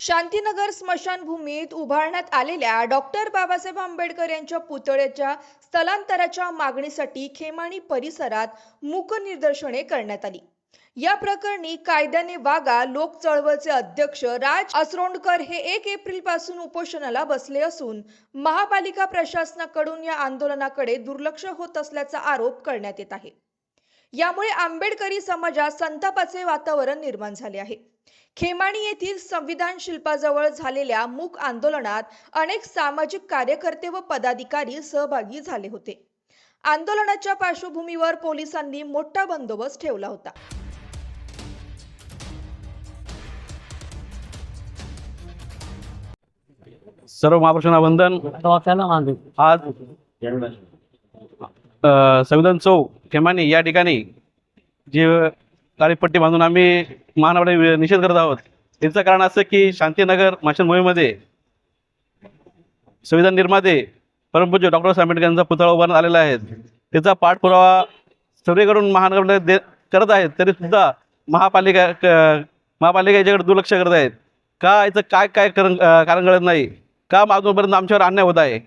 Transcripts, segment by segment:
शांतीनगर स्मशानभूमीत उभारण्यात आलेल्या डॉक्टर बाबासाहेब आंबेडकर यांच्या पुतळ्याच्या स्थलांतराच्या मागणीसाठी खेमाणी परिसरात मूक निदर्शने करण्यात आली। या प्रकरणी कायद्याने वागा लोक चळवळीचे अध्यक्ष राज असरोंडकर हे 1 एप्रिल पासून उपोषणाला बसले असून महापालिका प्रशासनाकडून या आंदोलनाकडे दुर्लक्ष होत असल्याचा आरोप करण्यात येत आहे। यामुळे आंबेडकरी समाजात संतापाचे वातावरण निर्माण झाले आहे। खेमाणी येथील संविधान शिल्पाजवळ झालेल्या मूक आंदोलनात अनेक सामाजिक कार्यकर्ते व पदाधिकारी सहभागी झाले होते। आंदोलनाच्या पार्श्वभूमीवर पोलिसांनी मोठा बंदोबस्त ठेवला होता। सर्व महापुरुषांना वंदन। आज संविधान चौक खेमाणी या ठिकाणी जे काळी पट्टी बांधून आम्ही महानगरामध्ये निषेध करत आहोत, याचं कारण असं की शांतीनगर स्मशानभूमीमध्ये संविधान निर्माते परमपूज्य डॉक्टर आंबेडकर यांचा पुतळा उभारण्यात आलेला आहे। त्याचा पाठपुरावा सर्वेकडून महानगरामध्ये करत आहेत, तरी सुद्धा महापालिका याच्याकडे दुर्लक्ष करत आहेत। का याचं काय कारण कळत नाही? का अजूनपर्यंत आमच्यावर अन्याय होत आहे?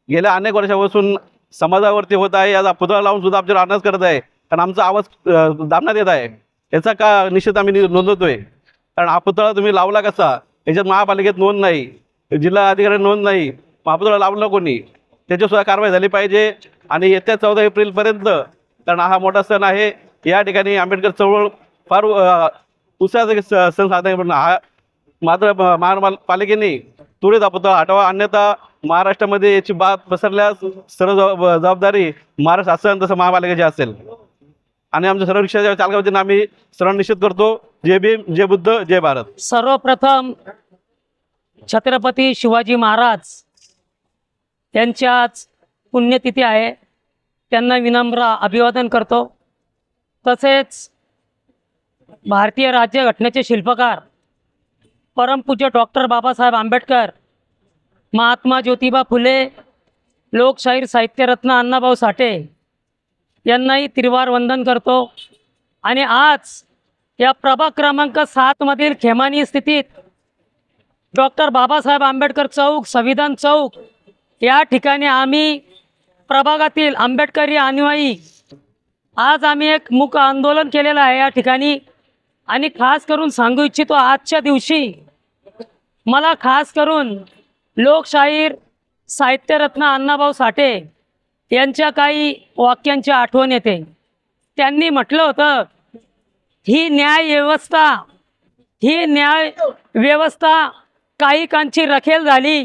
गेल्या अनेक वर्षापासून समाजावरती होत आहे, याचा पुतळा लावून सुद्धा आमच्यावर अन्याय करत आहे, कारण आमचा आवाज दाबण्यात येत आहे। याचा का निषेध आम्ही नोंदवतोय, कारण हा पुतळा तुम्ही लावला कसा? याच्यात महापालिकेत नोंद नाही, जिल्हा अधिकारी नोंद नाही, पुतळा लावला कोणी? त्याच्यासुद्धा कारवाई झाली पाहिजे। आणि येत्या 14 एप्रिलपर्यंत, कारण हा मोठा सण आहे, या ठिकाणी आंबेडकर चळवळ फार उत्साहाचा सण साधन आहे। हा मात्र महापालिकेने त्वरित हा पुतळा हटवा, अन्यथा महाराष्ट्रामध्ये याची बात पसरल्यास सर्व जबाबदारी महाराष्ट्र शासन तसं महापालिकेची असेल। आणि आमच्या सर्व रिक्षाच्या चालकावतीने आम्ही सर्व निषेध करतो। जय भीम, जय बुद्ध, जय भारत। सर्वप्रथम छत्रपती शिवाजी महाराज यांची आज पुण्यतिथी आहे, त्यांना विनम्र अभिवादन करतो। तसेच भारतीय राज्यघटनेचे शिल्पकार परमपूज्य डॉक्टर बाबासाहेब आंबेडकर, महात्मा ज्योतिबा फुले, लोकशाहीर साहित्यरत्न अण्णाभाऊ साठे यांनाही त्रिवार वंदन करतो। आणि आज या प्रभाग क्रमांक 7 मधील खेमानी स्थितीत डॉक्टर बाबासाहेब आंबेडकर चौक, संविधान चौक या ठिकाणी आम्ही प्रभागातील आंबेडकरी अनुयायी आज आम्ही एक मूक आंदोलन केलेलं आहे या ठिकाणी। आणि खास करून सांगू इच्छितो, आजच्या दिवशी मला खास करून लोकशाहीर साहित्यरत्न अण्णाभाऊ साठे यांच्या काही वाक्यांची आठवण येते। त्यांनी म्हटलं होतं, ही न्याय व्यवस्था काही कांची रखेल झाली,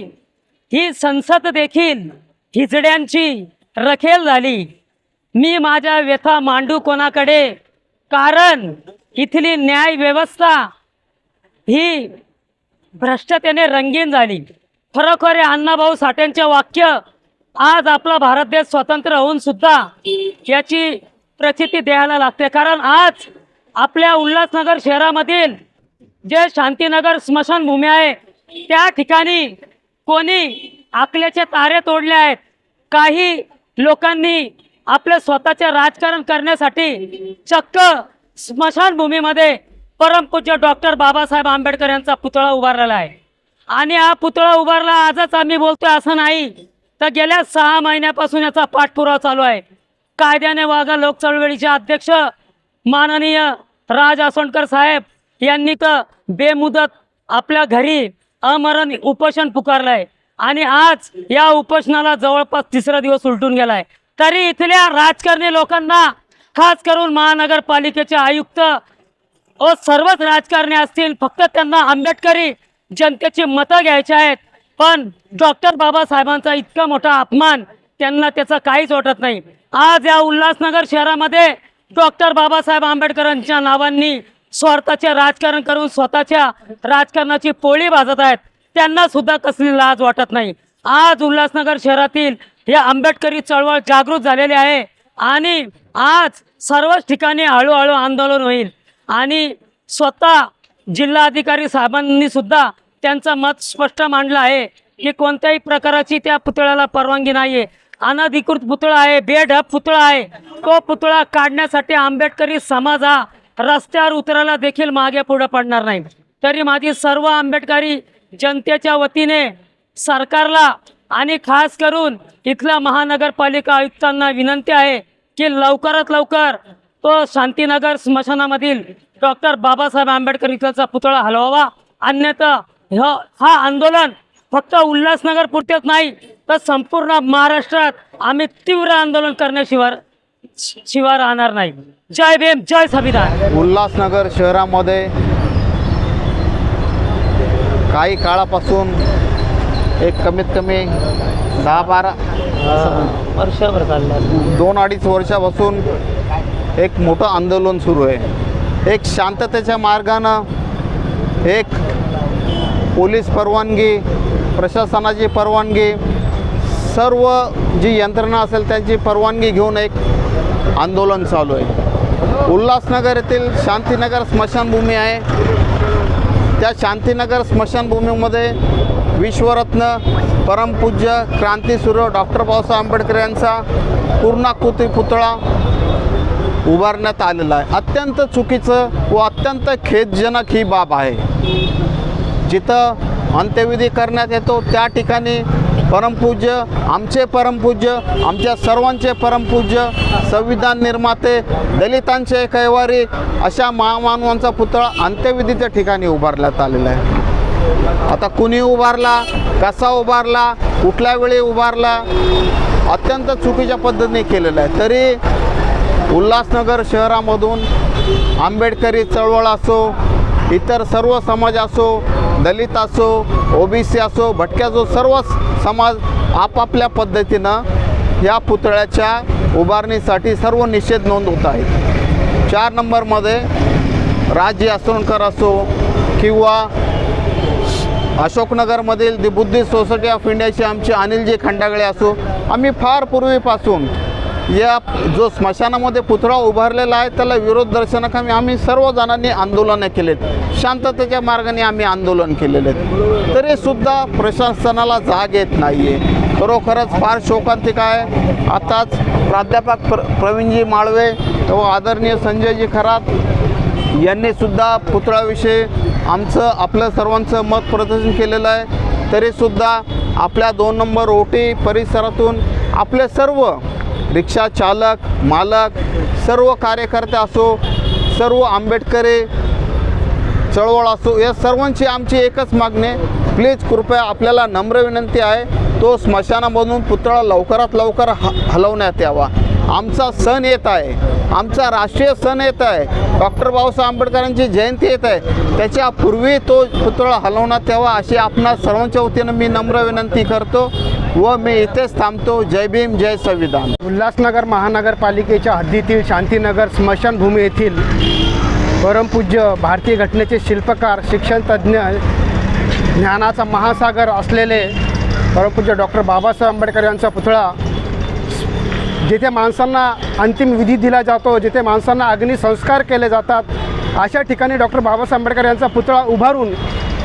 ही संसद देखील हिजड्यांची रखेल झाली। मी माझ्या व्यथा मांडू कोणाकडे, कारण इथली न्याय व्यवस्था ही भ्रष्टतेने रंगीन झाली। खरोखर अण्णाभाऊ साठेंचे वाक्य आज आपला भारत देश स्वतंत्र होऊन सुद्धा याची प्रचिती द्यायला लागते। कारण आज आपल्या उल्हासनगर शहरामधील जे शांतीनगर स्मशानभूमी आहे, त्या ठिकाणी कोणी आकल्याचे तारे तोडले आहेत। काही लोकांनी आपले स्वतःचे राजकारण करण्यासाठी चक्क स्मशानभूमीमध्ये परमपूज्य डॉक्टर बाबासाहेब आंबेडकर यांचा पुतळा उभारलेला आहे। आणि हा पुतळा उभारला आजच आम्ही बोलतोय असं नाही, तर गेल्या 6 महिन्यापासून याचा पाठपुरावा चालू आहे। कायद्याने वागा लोक चळवळीचे अध्यक्ष माननीय राज असरोंडकर साहेब यांनी तर बेमुदत आपल्या घरी अमरण उपोषण पुकारलं आहे। आणि आज या उपोषणाला जवळपास 3रा दिवस उलटून गेलाय। तरी इथल्या राजकारणी लोकांना, खास करून महानगरपालिकेचे आयुक्त व सर्वच राजकारणी असतील, फक्त त्यांना आंबेडकरी जनतेची मतं घ्यायची आहेत। पण डॉक्टर बाबासाहेबांचा इतका मोठा अपमान त्यांना त्याचा काहीच वाटत नाही। आज या उल्हासनगर शहरामध्ये डॉक्टर बाबासाहेब आंबेडकरांच्या नावांनी स्वार्थाचे राजकारण करून स्वतःच्या राजकारणाची पोळी भाजत आहेत, त्यांना सुद्धा कसली लाज वाटत नाही। आज उल्हासनगर शहरातील या आंबेडकरी चळवळ जागृत झालेली आहे आणि आज सर्वच ठिकाणी हळूहळू आंदोलन होईल। आणि स्वतः जिल्हाधिकारी साहेबांनी सुद्धा त्यांचं मत स्पष्ट मांडलं आहे की कोणत्याही प्रकारची त्या पुतळ्याला परवानगी नाही आहे। अनधिकृत पुतळा आहे, बेढब पुतळा आहे। तो पुतळा काढण्यासाठी आंबेडकरी समाज हा रस्त्यावर उतरायला देखील मागे पुढे पडणार नाही। तरी माझी सर्व आंबेडकरी जनतेच्या वतीने सरकारला आणि खास करून इथल्या महानगरपालिका आयुक्तांना विनंती आहे की लवकरात लवकर तो शांतीनगर स्मशानामधील डॉक्टर बाबासाहेब आंबेडकर इथलचा पुतळा हलवावा. अन्यथा हा आंदोलन फक्त उल्हासनगर पुरतेच नाही तर संपूर्ण महाराष्ट्रात आम्ही तीव्र आंदोलन करण्याशिवाय राहणार नाही. जय भीम, जय संविधान. उल्हासनगर शहरामध्ये काही काळापासून एक कमीत कमी 10-12 वर्षभर चाललं 2-2.5 वर्षापासून एक मोठं आंदोलन सुरू आहे. एक शांततेच्या मार्गानं एक पोलीस परवानगी, प्रशासनाची परवानगी, सर्व जी यंत्रणा असेल त्यांची परवानगी घेऊन एक आंदोलन चालू आहे. उल्हासनगर येथील शांतीनगर स्मशानभूमी आहे. त्या शांतीनगर स्मशानभूमीमध्ये विश्वरत्न परमपूज्य क्रांतीसूर्य डॉक्टर बाबासाहेब आंबेडकर यांचा पूर्णाकृती पुतळा उभारण्यात आलेला आहे. अत्यंत चुकीचं व अत्यंत खेदजनक ही बाब आहे. जिथं अंत्यविधी करण्यात येतो त्या ठिकाणी परमपूज्य, आमच्या सर्वांचे परमपूज्य संविधान निर्माते, दलितांचे कैवारी अशा महामानवांचा पुतळा अंत्यविधीच्या ठिकाणी उभारण्यात आलेला आहे. आता कुणी उभारला, कसा उभारला, कुठल्या वेळी उभारला, अत्यंत चुकीच्या पद्धतीने केलेलं आहे. तरी उल्हासनगर शहरामधून आंबेडकरी चळवळ असो, इतर सर्व समाज असो, दलित असो, ओबीसी असो, भटक्या असो, सर्व समाज आपापल्या पद्धतीनं या पुतळ्याच्या उभारणीसाठी सर्व निषेध नोंदवत आहेत. 4 नंबरमध्ये राजी असोणकर असो किंवा अशोकनगरमधील दी बुद्धिस्ट सोसायटी ऑफ इंडियाचे आमचे अनिलजी खंडागळे असो, आम्ही फार पूर्वीपासून या जो स्मशानामध्ये पुतळा उभारलेला आहे त्याला विरोध दर्शनाकामी आम्ही सर्वजणांनी आंदोलनं केलेत. शांततेच्या मार्गाने आम्ही आंदोलन केलेले आहेत. तरीसुद्धा प्रशासनाला जाग येत नाही आहे. खरोखरच फार शोकांतिक आहे. आताच प्राध्यापक प्रवीणजी माळवे व आदरणीय संजयजी खरात यांनीसुद्धा पुतळ्याविषयी आपलं सर्वांचं मत प्रदर्शन केलेलं आहे. तरीसुद्धा आपल्या 2 नंबर ओटी परिसरातून आपले सर्व रिक्षा चालक, मालक, सर्व कार्यकर्ते असो, सर्व आंबेडकरी चळवळ असो, या सर्वांची आमची एकच मागणी, प्लीज कृपया आपल्याला नम्र विनंती आहे, तो स्मशानामधून पुतळा लवकरात लवकर हलवण्यात यावा. आमचा सण येत आहे, आमचा राष्ट्रीय सण येत आहे, डॉक्टर बाबासाहेब आंबेडकरांची जयंती येत आहे, त्याच्यापूर्वी तो पुतळा हलवण्यात यावा अशी आपणा सर्वांच्या वतीनं मी नम्र विनंती करतो व मी इथेच थांबतो. जय भीम, जय संविधान. उल्हासनगर महानगरपालिकेच्या हद्दीतील शांतीनगर स्मशानभूमी येथील परमपूज्य भारतीय घटनेचे शिल्पकार, शिक्षणतज्ज्ञ, ज्ञानाचा महासागर असलेले परमपूज्य डॉक्टर बाबासाहेब आंबेडकर यांचा पुतळा जिथे माणसांना अंतिम विधी दिला जातो, जिथे माणसांना अग्निसंस्कार केले जातात, अशा ठिकाणी डॉक्टर बाबासाहेब आंबेडकर यांचा पुतळा उभारून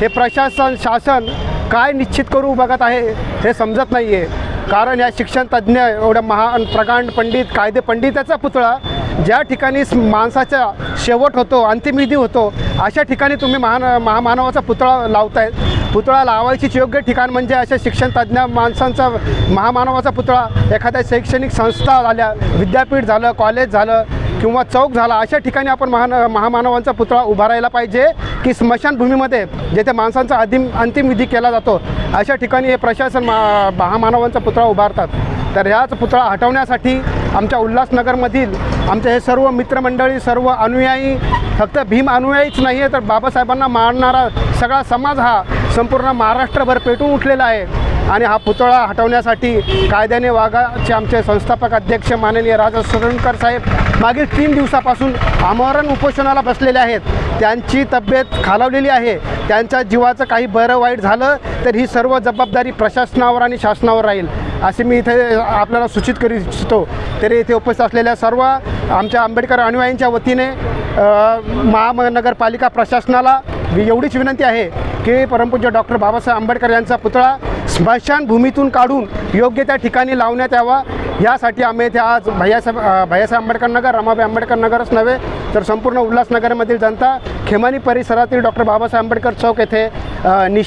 हे प्रशासन, शासन काय निश्चित करू बघत आहे हे समजत नाही आहे. कारण या शिक्षणतज्ज्ञ, एवढ्या महान प्रकांड पंडित, कायदे पंडिताचा पुतळा ज्या ठिकाणी माणसाचा शेवट होतो, अंतिमविधी होतो, अशा ठिकाणी तुम्ही महामानवाचा पुतळा लावतायत. पुतळा लावायचीच योग्य ठिकाण म्हणजे अशा शिक्षणतज्ज्ञ माणसांचा महामानवाचा पुतळा एखाद्या शैक्षणिक संस्था झाल्या, विद्यापीठ झालं, कॉलेज झालं किंवा चौक झाला, अशा ठिकाणी आपण महामानवांचा पुतळा उभारायला पाहिजे की स्मशानभूमीमध्ये जिथे माणसांचा अंतिमविधी केला जातो अशा ठिकाणी हे प्रशासन महामानवांचा पुतळा उभारतात. तर ह्याच पुतळा हटवण्यासाठी आमच्या उल्हासनगरमधील आमचे हे सर्व मित्रमंडळी, सर्व अनुयायी, फक्त भीम अनुयायीच नाही आहे तर बाबासाहेबांना मानणारा सगळा समाज हा संपूर्ण महाराष्ट्रभर पेटून उठलेला आहे. आणि हा पुतळा हटवण्यासाठी कायद्याने वागाचे आमचे संस्थापक अध्यक्ष माननीय राजा सरणकर साहेब मागील 3 दिवसापासून आमरण उपोषणाला बसलेले आहेत. त्यांची तब्येत खालावलेली आहे. त्यांच्या जीवाचं काही बरं वाईट झालं तर ही सर्व जबाबदारी प्रशासनावर आणि शासनावर राहील असे मी इथे आपल्याला सूचित करू इच्छितो. तरी इथे उपस्थित असलेल्या सर्व आमच्या आंबेडकर अनुयायींच्या वतीने महानगरपालिका प्रशासनाला एवढीच विनंती आहे की परमपूज्य डॉक्टर बाबासाहेब आंबेडकर यांचा पुतळा स्मशानभूमीतून काढून योग्य त्या ठिकाणी लावण्यात यावा. यासाठी आम्ही इथे आज भैयासाहेब आंबेडकर नगर, रमाबाई आंबेडकर नगरच नव्हे तर संपूर्ण उल्हासनगरमधील जनता खेमानी परिसरातील डॉक्टर बाबासाहेब आंबेडकर चौक येथे निषेध